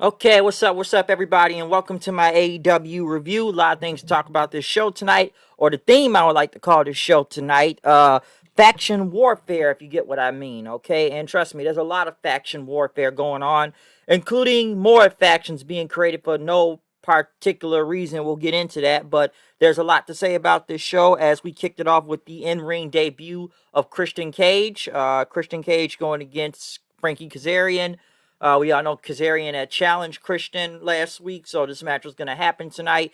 Okay, what's up, everybody, and welcome to my AEW review. A lot of things to talk about this show tonight, or the theme I would like to call this show tonight. Faction warfare, if you get what I mean, okay? And trust me, there's a lot of faction warfare going on, including more factions being created for no particular reason. We'll get into that, but there's a lot to say about this show as we kicked it off with the in-ring debut of Christian Cage. Christian Cage going against Frankie Kazarian. We all know Kazarian had challenged Christian last week, so this match was going to happen tonight.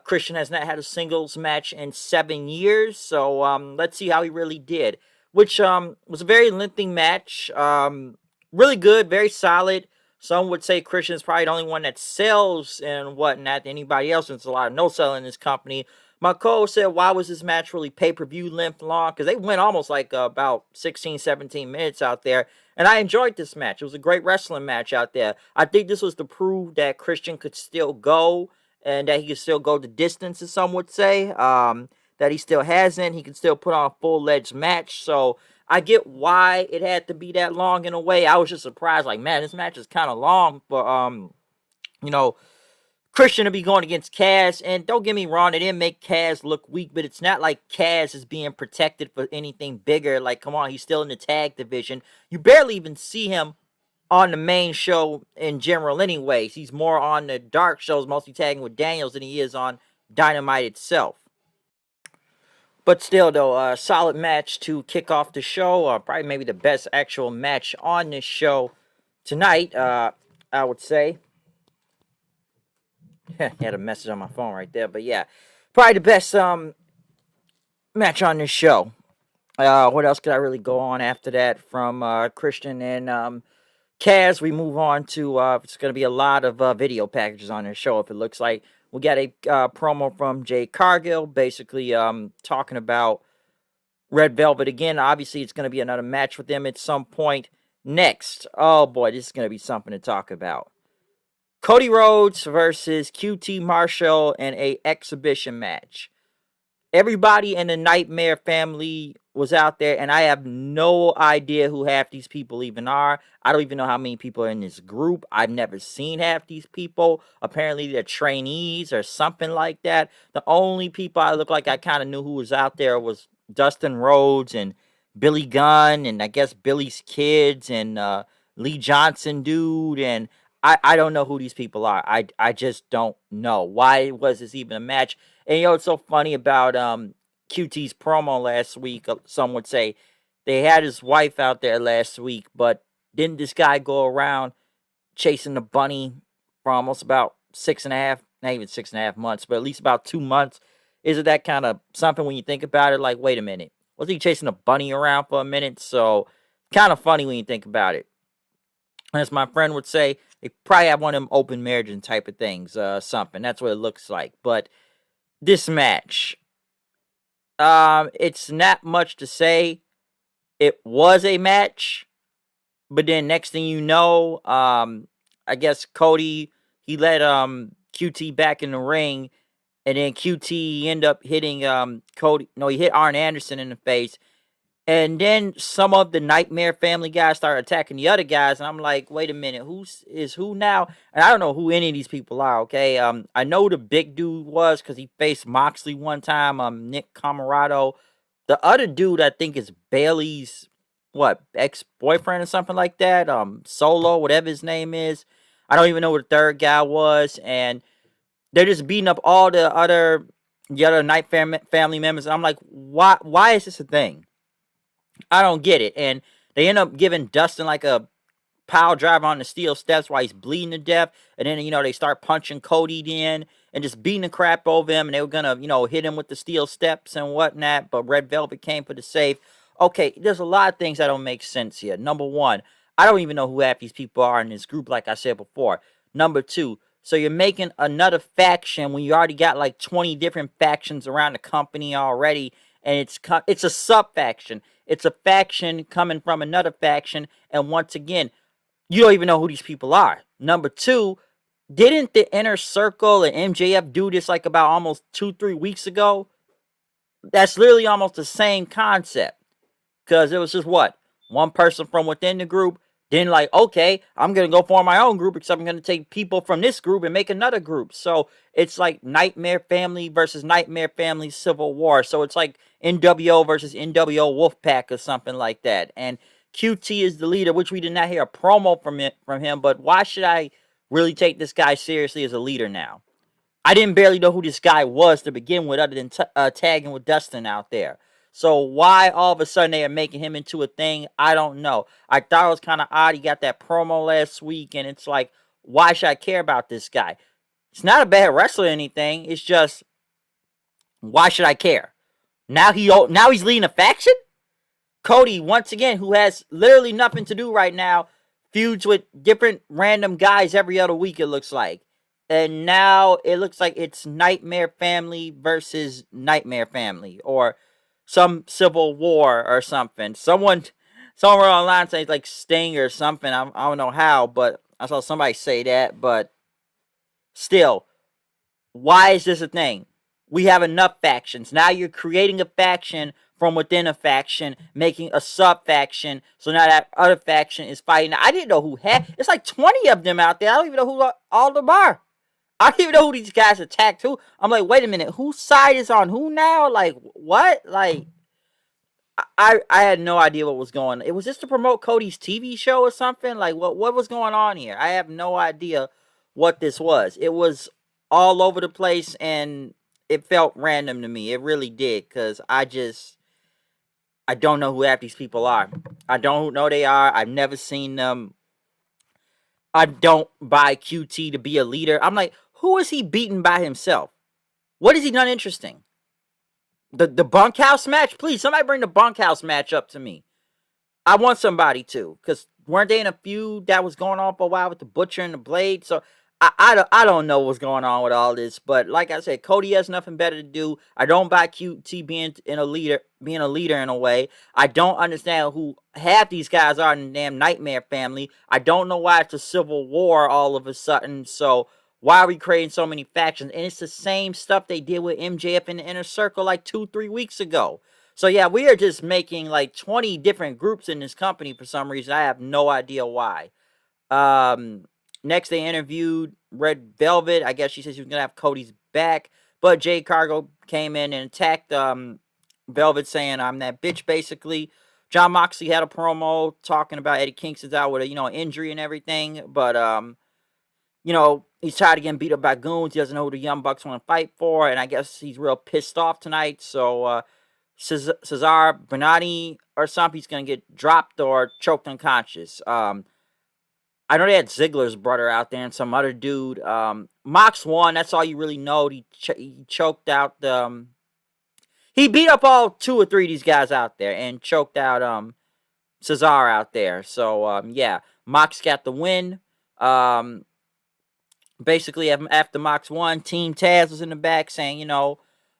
Christian has not had a singles match in 7 years, so let's see how he really did. Which was a very lengthy match. Really good, very solid. Some would say Christian's probably the only one that sells and whatnot to anybody else, since a lot of no selling in this company. My co-host said, why was this match really pay-per-view length long? Because they went almost like about 16, 17 minutes out there. And I enjoyed this match. It was a great wrestling match out there. I think this was to prove that Christian could still go and that he could still go the distance, as some would say. That he still hasn't. He can still put on a full-fledged match. So I get why it had to be that long in a way. I was just surprised. Like, man, this match is kind of long for, you know, Christian to be going against Kaz, and don't get me wrong, they didn't make Kaz look weak, but it's not like Kaz is being protected for anything bigger. Like, come on, he's still in the tag division. You barely even see him on the main show in general anyways. He's more on the dark shows, mostly tagging with Daniels, than he is on Dynamite itself. But still, though, a solid match to kick off the show. Probably maybe the best actual match on this show tonight, I would say. Had a message on my phone right there, but yeah, probably the best match on this show. What else could I really go on after that from Christian and Kaz? We move on to it's going to be a lot of video packages on this show. If it looks like we got a promo from Jay Cargill, basically talking about Red Velvet again. Obviously, it's going to be another match with them at some point next. Oh boy, this is going to be something to talk about. Cody Rhodes versus QT Marshall in a exhibition match. Everybody in the Nightmare family was out there, and I have no idea who half these people even are. I don't even know how many people are in this group. I've never seen half these people. Apparently, they're trainees or something like that. The only people I look like I kind of knew who was out there was Dustin Rhodes and Billy Gunn, and I guess Billy's kids, and Lee Johnson dude, and I don't know who these people are. I just don't know. Why was this even a match? And you know what's so funny about QT's promo last week? Some would say they had his wife out there last week, but didn't this guy go around chasing the bunny for almost about 6.5, not even 6.5 months, but at least about 2 months? Isn't that kind of something when you think about it? Like, wait a minute, was he chasing a bunny around for a minute? So kind of funny when you think about it. As my friend would say, they probably have one of them open marriage type of things, something. That's what it looks like. But this match, it's not much to say. It was a match, but then next thing you know, I guess Cody, he let QT back in the ring, and then QT ended up hitting Cody. No, he hit Arn Anderson in the face. And then some of the Nightmare family guys started attacking the other guys, and I'm like, wait a minute, who now? And I don't know who any of these people are, okay? I know the big dude was because he faced Moxley one time, Nick Camarado. The other dude, I think, is Bailey's, ex-boyfriend or something like that, Solo, whatever his name is. I don't even know what the third guy was, and they're just beating up all the other family members. And I'm like, why is this a thing? I don't get it. And they end up giving Dustin like a pile driver on the steel steps while he's bleeding to death. And then, they start punching Cody in and just beating the crap over him. And they were going to, hit him with the steel steps and whatnot. But Red Velvet came for the save. Okay, there's a lot of things that don't make sense here. Number one, I don't even know who half these people are in this group, like I said before. Number two, so you're making another faction when you already got like 20 different factions around the company already. And it's a sub-faction. It's a faction coming from another faction. And once again, you don't even know who these people are. Number two, didn't the Inner Circle and MJF do this like about almost 2-3 weeks ago? That's literally almost the same concept. Because it was just one person from within the group Then like, okay, I'm gonna go form my own group, except I'm gonna take people from this group and make another group. So it's like Nightmare Family versus Nightmare Family Civil War. So it's like NWO versus NWO Wolfpack or something like that. And QT is the leader, which we did not hear a promo from him. But why should I really take this guy seriously as a leader now? I didn't barely know who this guy was to begin with, other than tagging with Dustin out there. So why all of a sudden they are making him into a thing? I don't know. I thought it was kind of odd. He got that promo last week, and it's like, why should I care about this guy? It's not a bad wrestler or anything. It's just, why should I care? Now he's leading a faction. Cody, once again, who has literally nothing to do right now, feuds with different random guys every other week, it looks like. And now it looks like it's Nightmare Family versus Nightmare Family, or some civil war or something. Somewhere online says like Sting or something. I don't know how, but I saw somebody say that. But still, why is this a thing? We have enough factions. Now you're creating a faction from within a faction, making a sub faction. So now that other faction is fighting. I didn't know who had. It's like 20 of them out there. I don't even know who all of them are. I don't even know who these guys attacked who. I'm like, wait a minute, whose side is on who now? Like, what? Like, I had no idea what was going on. It was just to promote Cody's TV show or something? Like, what was going on here? I have no idea what this was. It was all over the place, and it felt random to me. It really did, because I don't know who half these people are. I don't know who they are. I've never seen them. I don't buy QT to be a leader. I'm like, who is he beating by himself? What has he done interesting? The bunkhouse match? Please, somebody bring the bunkhouse match up to me. I want somebody to, because weren't they in a feud that was going on for a while with the Butcher and the Blade? So I don't know what's going on with all this, but like I said, Cody has nothing better to do. I don't buy QT being a leader in a way. I don't understand who half these guys are in the damn Nightmare Family. I don't know why it's a civil war all of a sudden. So why are we creating so many factions? And it's the same stuff they did with MJF in the Inner Circle like 2-3 weeks ago. So yeah, we are just making like 20 different groups in this company for some reason. I have no idea why. Um, Next they interviewed Red Velvet. I guess she said she was gonna have Cody's back, but Jade Cargo came in and attacked Velvet, saying I'm that bitch basically. John Moxley had a promo talking about Eddie Kingston's out with a injury and everything, but he's tired of getting beat up by goons. He doesn't know who the Young Bucks want to fight for, and I guess he's real pissed off tonight. So Cesar Bernardi or something, he's going to get dropped or choked unconscious. I know they had Ziggler's brother out there and some other dude. Mox won. That's all you really know. He choked out the... he beat up all 2 or 3 of these guys out there and choked out Cesar out there. So, yeah. Mox got the win. Basically, after Mox won, Team Taz was in the back saying,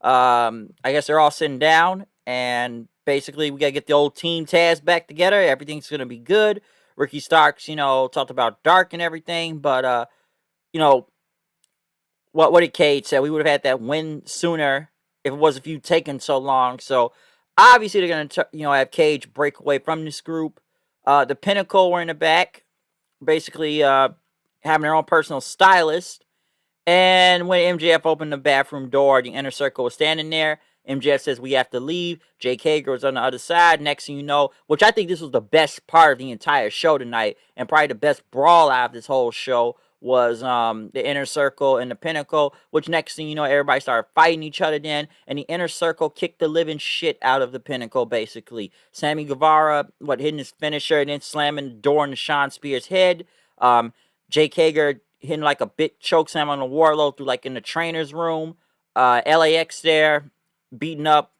I guess they're all sitting down, and basically we got to get the old Team Taz back together. Everything's going to be good. Ricky Starks, talked about Dark and everything, but, what did Cage say? We would have had that win sooner if it wasn't for you taking so long. So, obviously, they're going to, have Cage break away from this group. The Pinnacle were in the back, basically, having their own personal stylist. And when MJF opened the bathroom door, the Inner Circle was standing there. MJF says, we have to leave. Jake Hager was on the other side. Next thing you know, which I think this was the best part of the entire show tonight, and probably the best brawl out of this whole show, was the Inner Circle and the Pinnacle, which next thing you know, everybody started fighting each other then, and the Inner Circle kicked the living shit out of the Pinnacle, basically. Sammy Guevara, hitting his finisher and then slamming the door into Sean Spears' head. Jake Hager hitting like a big choke slam on the Warlord through in the trainer's room. LAX there beating up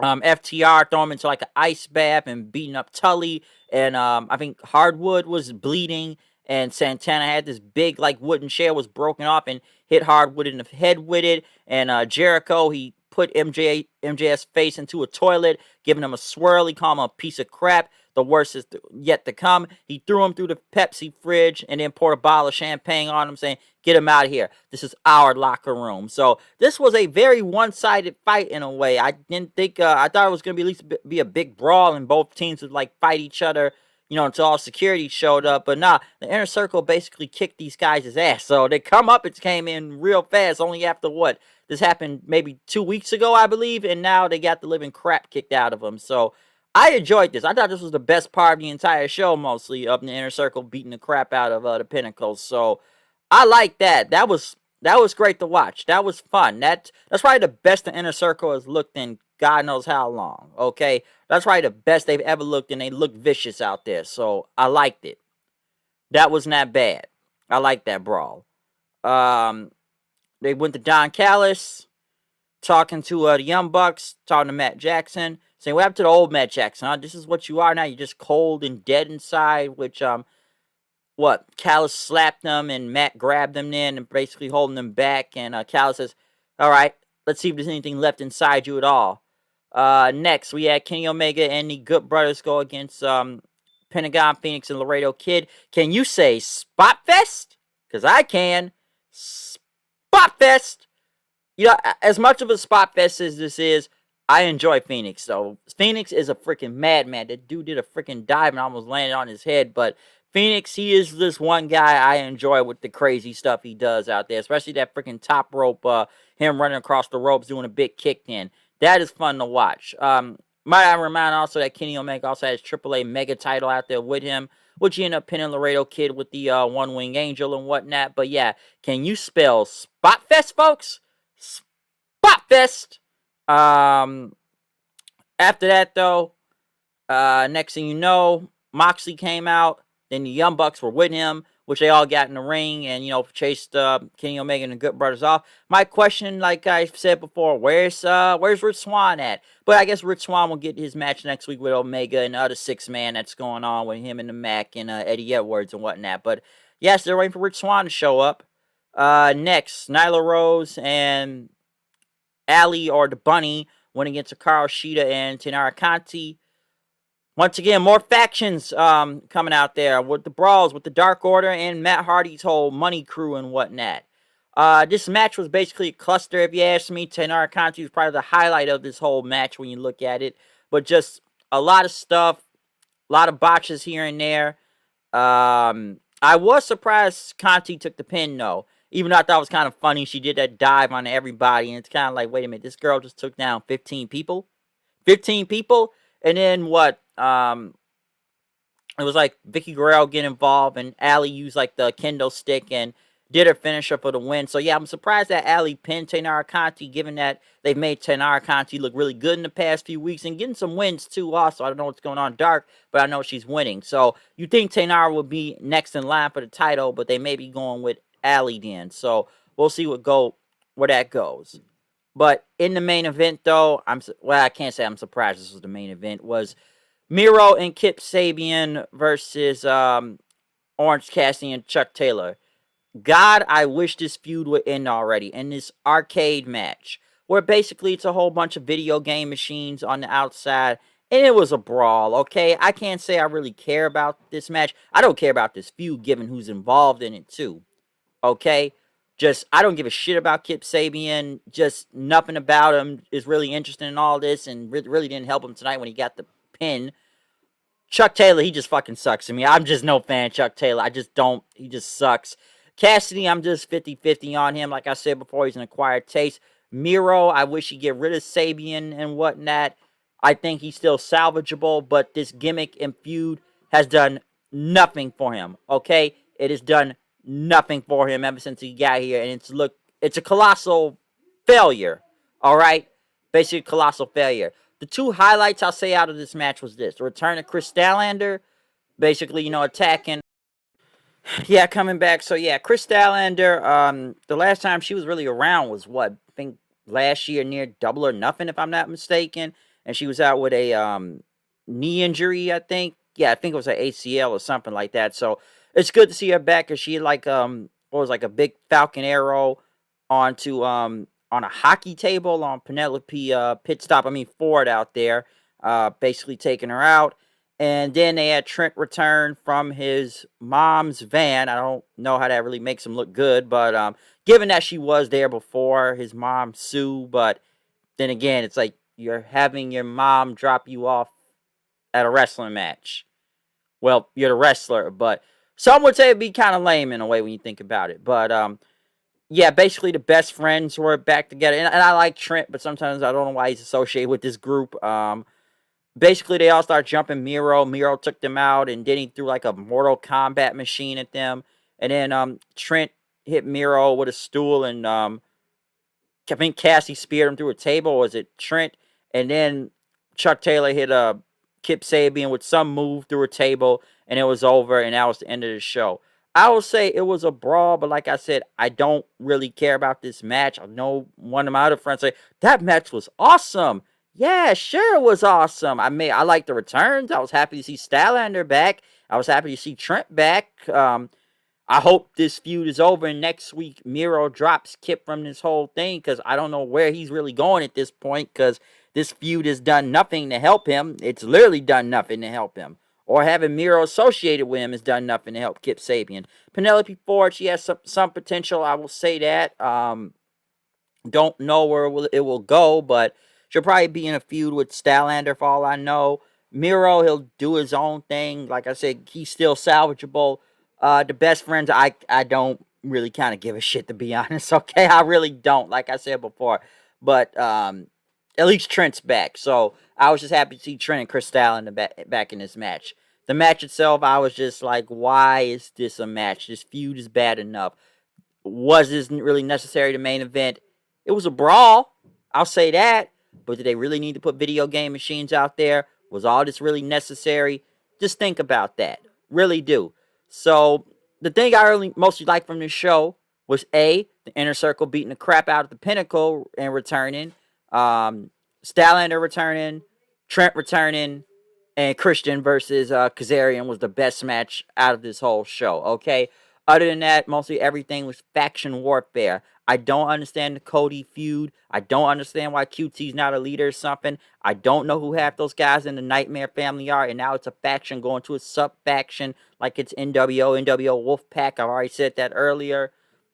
FTR, throwing him into an ice bath and beating up Tully. And I think Hardwood was bleeding, and Santana had this big wooden chair was broken off and hit Hardwood in the head with it. And Jericho, he put MJF's face into a toilet, giving him a swirl. He called him a piece of crap. The worst is yet to come. He threw him through the Pepsi fridge and then poured a bottle of champagne on him, saying, get him out of here. This is our locker room. So this was a very one-sided fight in a way. I didn't think... I thought it was going to be at least be a big brawl and both teams would fight each other, until all security showed up. But nah, the Inner Circle basically kicked these guys' ass. So they come up, it came in real fast, only after what? This happened maybe 2 weeks ago, I believe, and now they got the living crap kicked out of them. So I enjoyed this. I thought this was the best part of the entire show, mostly, of the Inner Circle beating the crap out of the Pinnacle. So I like that. That was great to watch. That was fun. That's probably the best the Inner Circle has looked in God knows how long. Okay, that's probably the best they've ever looked, and they look vicious out there. So I liked it. That was not bad. I like that brawl. Um, they went to Don Callis, talking to the Young Bucks, talking to Matt Jackson, saying, "What happened to the old Matt Jackson? Huh? This is what you are now. You're just cold and dead inside." Which what Callis slapped them, and Matt grabbed them in and basically holding them back. And Callis says, "All right, let's see if there's anything left inside you at all." Next, we had Kenny Omega and the Good Brothers go against Pentagon, Phoenix, and Laredo Kid. Can you say Spot Fest? Because I can. Spot Fest. As much of a spot fest as this is, I enjoy Phoenix, though. Phoenix is a freaking madman. That dude did a freaking dive and almost landed on his head. But Phoenix, he is this one guy I enjoy with the crazy stuff he does out there, especially that freaking top rope, him running across the ropes doing a big kick in. That is fun to watch. Might I remind also that Kenny Omega also has AAA Mega title out there with him, which he ended up pinning Laredo Kid with the One Wing Angel and whatnot. But yeah, can you spell Spot Fest, folks? Spotfest. Um, After that, though, next thing you know, Moxley came out. Then the Young Bucks were with him, which they all got in the ring and, chased Kenny Omega and the Good Brothers off. My question, like I said before, where's Rich Swann at? But I guess Rich Swann will get his match next week with Omega and the other six-man that's going on with him and the Mac and Eddie Edwards and whatnot. But yes, they're waiting for Rich Swann to show up. Next, Nyla Rose and Allie or the Bunny went against Hikaru Shida and Tenara Conti. Once again, more factions coming out there with the brawls with the Dark Order and Matt Hardy's whole money crew and whatnot. This match was basically a cluster, if you ask me. Tenara Conti was probably the highlight of this whole match when you look at it. But just a lot of stuff, a lot of botches here and there. I was surprised Conti took the pin, though. Even though I thought it was kind of funny, she did that dive on everybody, and it's kind of like, wait a minute, this girl just took down 15 people? 15 people? And then what? It was like Vicky Guerrero get involved, and Allie used like the kendo stick and did her finisher for the win. So yeah, I'm surprised that Allie pinned Tenara Conti, given that they've made Tenara Conti look really good in the past few weeks and getting some wins too. Also, I don't know what's going on Dark, but I know she's winning. So you think Tenara will be next in line for the title, but they may be going with Allie then. So we'll see where that goes. But in the main event, though, I can't say I'm surprised this was the main event. Was Miro and Kip Sabian versus Orange Cassidy and Chuck Taylor. God, I wish this feud would end already. In this arcade match, where basically it's a whole bunch of video game machines on the outside, and it was a brawl, okay? I can't say I really care about this match. I don't care about this feud, given who's involved in it, too, okay? I don't give a shit about Kip Sabian. Just nothing about him is really interesting in all this, and really didn't help him tonight when he got the pin. Chuck Taylor, he just fucking sucks to me. I'm just no fan of Chuck Taylor. I just don't. He just sucks. Cassidy, I'm just 50-50 on him. Like I said before, he's an acquired taste. Miro, I wish he'd get rid of Sabian and whatnot. I think he's still salvageable, but this gimmick and feud has done nothing for him, okay? It has done nothing for him ever since he got here, and it's a colossal failure, all right? Basically, colossal failure. The two highlights I'll say out of this match was this. The return of Kris Stalender, basically, attacking. Yeah, coming back. So, yeah, Kris Stalender, the last time she was really around was what? I think last year near Double or Nothing, if I'm not mistaken. And she was out with a knee injury, I think. Yeah, I think it was an ACL or something like that. So, it's good to see her back because she had a big Falcon arrow onto on a hockey table on Penelope pit stop. Ford out there, basically taking her out. And then they had Trent return from his mom's van. I don't know how that really makes him look good, but given that she was there before his mom, Sue, but then again, it's like you're having your mom drop you off at a wrestling match well, you're the wrestler, but some would say it'd be kind of lame in a way when you think about it. But yeah, basically the best friends were back together, and I like Trent, but sometimes I don't know why he's associated with this group. Basically they all start jumping Miro. Miro took them out, and then he threw like a Mortal Kombat machine at them, and then Trent hit Miro with a stool, and I think Cassie speared him through a table. Or was it Trent? And then Chuck Taylor hit a Kip Sabian with some move through a table, and it was over, and that was the end of the show. I will say it was a brawl, but like I said, I don't really care about this match. I know one of my other friends say that match was awesome. Yeah, sure, it was awesome. I like the returns. I was happy to see Statlander back. I was happy to see Trent back. I hope this feud is over and next week Miro drops Kip from this whole thing, because I don't know where he's really going at this point, because this feud has done nothing to help him. It's literally done nothing to help him. Or having Miro associated with him has done nothing to help Kip Sabian. Penelope Ford, she has some potential, I will say that. Don't know where it will go, but she'll probably be in a feud with Statlander for all I know. Miro, he'll do his own thing. Like I said, he's still salvageable. The best friends, I don't really kind of give a shit, to be honest. Okay, I really don't. Like I said before, but at least Trent's back, so I was just happy to see Trent and Kris Stalender back in this match. The match itself, I was just like, why is this a match? This feud is bad enough. Was this really necessary to main event? It was a brawl. I'll say that. But did they really need to put video game machines out there? Was all this really necessary? Just think about that. Really do. So the thing I really mostly liked from this show was the Inner Circle beating the crap out of the Pinnacle and returning. Statlander returning. Trent returning. And Christian versus Kazarian was the best match out of this whole show. Okay. Other than that, mostly everything was faction warfare. I don't understand the Cody feud. I don't understand why QT's not a leader or something. I don't know who half those guys in the Nightmare family are, and now it's a faction going to a sub-faction like it's NWO, NWO Wolfpack. I've already said that earlier.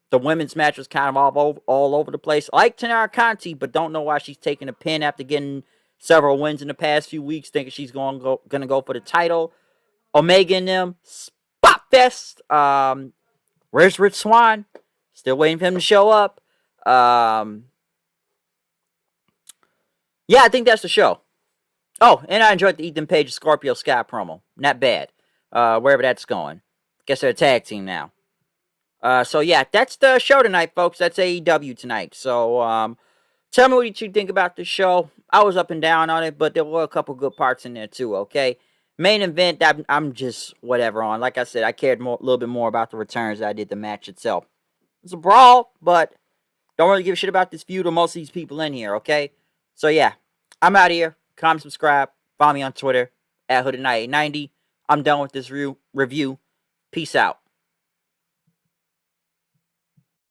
The women's match was kind of all over the place. I like Tanara Conti, but don't know why she's taking a pin after getting several wins in the past few weeks, thinking she's gonna go for the title. Omega and them, Spot Fest. Where's Rich Swann? Still waiting for him to show up. Yeah, I think that's the show. Oh, and I enjoyed the Ethan Page Scorpio Sky promo. Not bad. Wherever that's going. Guess they're a tag team now. So yeah, that's the show tonight, folks. That's AEW tonight. So tell me what you think about the show. I was up and down on it, but there were a couple good parts in there too. Okay, main event, I'm just whatever on. Like I said, I cared a little bit more about the returns than I did the match itself. It's a brawl, but don't really give a shit about this feud or most of these people in here. Okay, so yeah, I'm out of here. Comment, subscribe, follow me on Twitter at Hooded 90. I'm done with this review. Peace out.